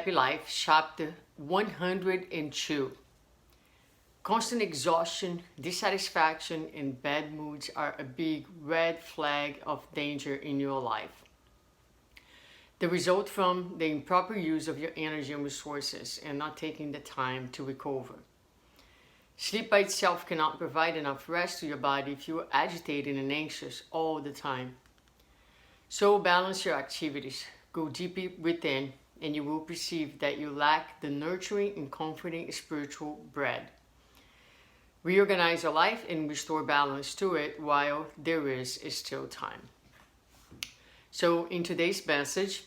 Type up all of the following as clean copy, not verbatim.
Happy Life, chapter 102. Constant exhaustion, dissatisfaction, and bad moods are a big red flag of danger in your life. They result from the improper use of your energy and resources and not taking the time to recover. Sleep by itself cannot provide enough rest to your body if you are agitated and anxious all the time. So balance your activities, go deeply within, and you will perceive that you lack the nurturing and comforting spiritual bread. Reorganize your life and restore balance to it while there is still time. So in today's message,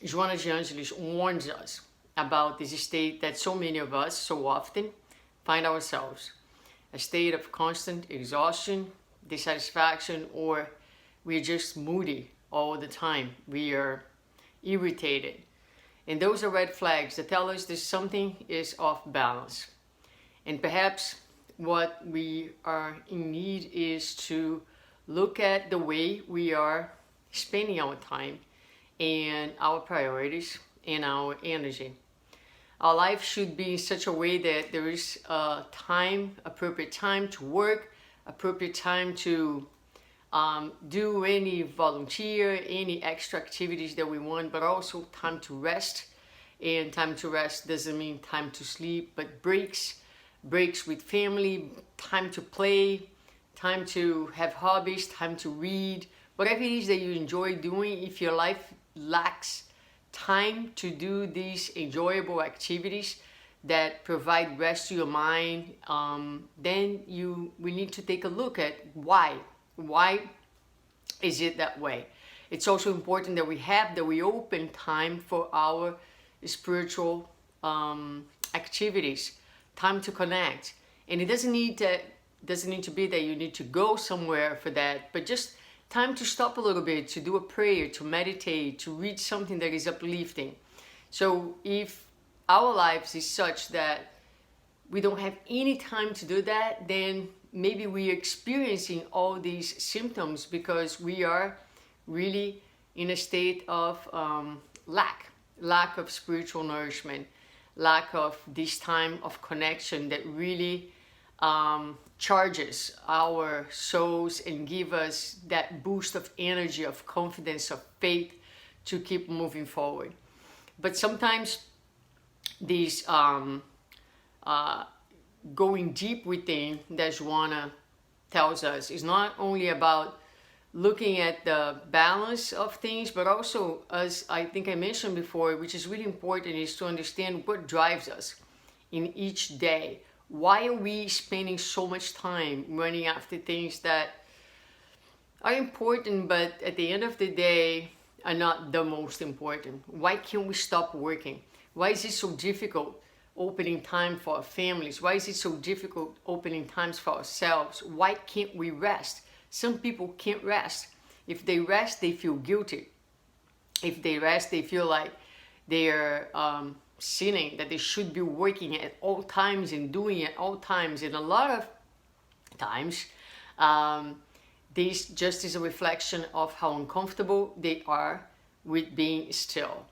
Joanna de Angelis warns us about this state that so many of us so often find ourselves, a state of constant exhaustion, dissatisfaction, or we're just moody all the time. We are irritated. And those are red flags that tell us that something is off balance. And perhaps what we are in need is to look at the way we are spending our time and our priorities and our energy. Our life should be in such a way that there is appropriate time to work, appropriate time to do any volunteer, any extra activities that we want, but also time to rest. And time to rest doesn't mean time to sleep, but breaks with family, time to play, time to have hobbies, time to read, whatever it is that you enjoy doing. If your life lacks time to do these enjoyable activities that provide rest to your mind, then we need to take a look at why. Why is it that way? It's also important that we open time for our spiritual activities, time to connect. And it doesn't need to be that you need to go somewhere for that, but just time to stop a little bit, to do a prayer, to meditate, to read something that is uplifting. So if our lives is such that we don't have any time to do that, then maybe we are experiencing all these symptoms because we are really in a state of lack of spiritual nourishment, lack of this time of connection that really charges our souls and give us that boost of energy, of confidence, of faith to keep moving forward. But sometimes these going deep within, that Joanna tells us, is not only about looking at the balance of things, but also, as I think I mentioned before, which is really important, is to understand what drives us in each day. Why are we spending so much time running after things that are important, but at the end of the day are not the most important? Why can't we stop working? Why is it so difficult opening time for our families? Why is it so difficult opening times for ourselves? Why can't we rest? Some people can't rest. If they rest, they feel guilty. If they rest, they feel like they are sinning, that they should be working at all times and doing at all times. And a lot of times, this just is a reflection of how uncomfortable they are with being still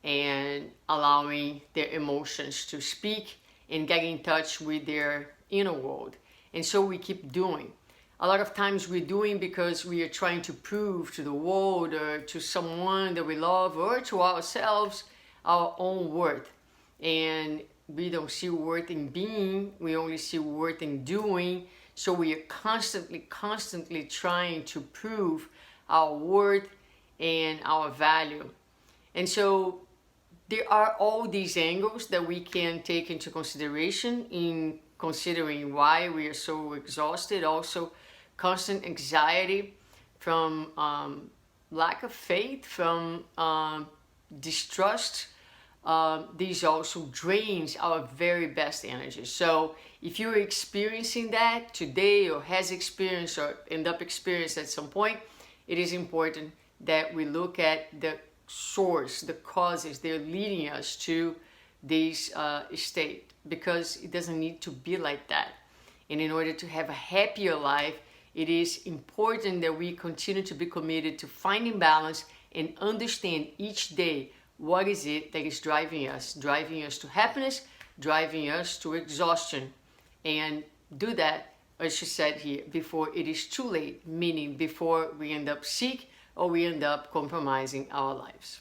and allowing their emotions to speak and get in touch with their inner world. And so we keep doing. A lot of times we're doing because we are trying to prove to the world or to someone that we love or to ourselves our own worth. And we don't see worth in being, we only see worth in doing. So we are constantly trying to prove our worth and our value. And so there are all these angles that we can take into consideration in considering why we are so exhausted. Also, constant anxiety from lack of faith, from distrust. These also drains our very best energy. So if you're experiencing that today or has experienced or end up experiencing at some point, it is important that we look at the source, the causes they're leading us to this state, because it doesn't need to be like that. And in order to have a happier life, it is important that we continue to be committed to finding balance and understand each day what is it that is driving us to happiness, driving us to exhaustion, and do that, as she said here, before it is too late, meaning before we end up sick or we end up compromising our lives.